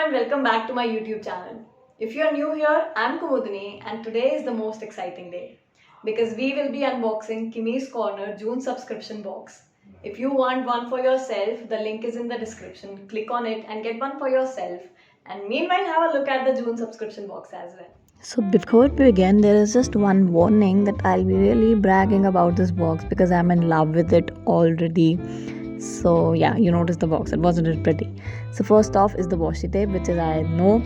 and welcome back to my YouTube channel. If you are new here, I'm Kumudini and today is the most exciting day because we will be unboxing Kimeyskorner June subscription box. If you want one for yourself, the link is in the description. Click on it and get one for yourself, and meanwhile have a look at the June subscription box as well. So before we begin, there is just one warning that I'll be really bragging about this box because I'm in love with it already. So yeah, you noticed the box, it wasn't it pretty? So first off is the washi tape, which is, I know,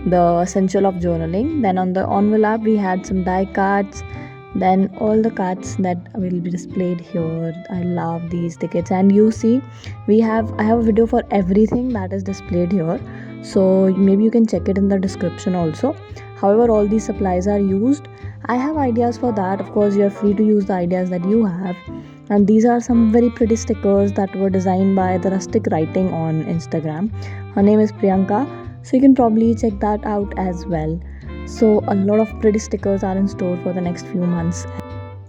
the essential of journaling. Then on the envelope we had some die cards, then all the cards that will be displayed here. I love these tickets, and you see I have a video for everything that is displayed here, so maybe you can check it in the description also. However, all these supplies are used. I have ideas for that. Of course, you are free to use the ideas that you have. And these are some very pretty stickers that were designed by the Rustic Writing on Instagram. Her name is Priyanka, so you can probably check that out as well. So a lot of pretty stickers are in store for the next few months.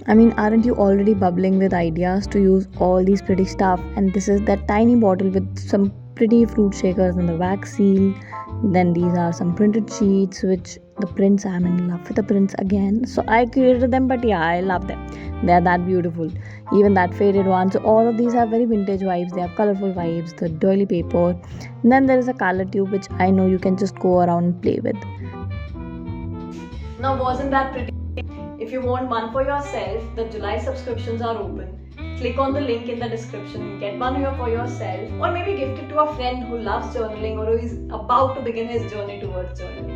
I mean, aren't you already bubbling with ideas to use all these pretty stuff? And this is that tiny bottle with some pretty fruit shakers and the wax seal. Then these are some printed sheets, which the prints, I'm in love with the prints again. So I created them, but yeah, I love them. They are that beautiful. Even that faded one. So all of these have very vintage vibes. They have colorful vibes, the doily paper. And then there is a color tube, which I know you can just go around and play with. Now, wasn't that pretty? If you want one for yourself, the July subscriptions are open. Click on the link in the description, get one here for yourself, or maybe gift it to a friend who loves journaling or who is about to begin his journey towards journaling.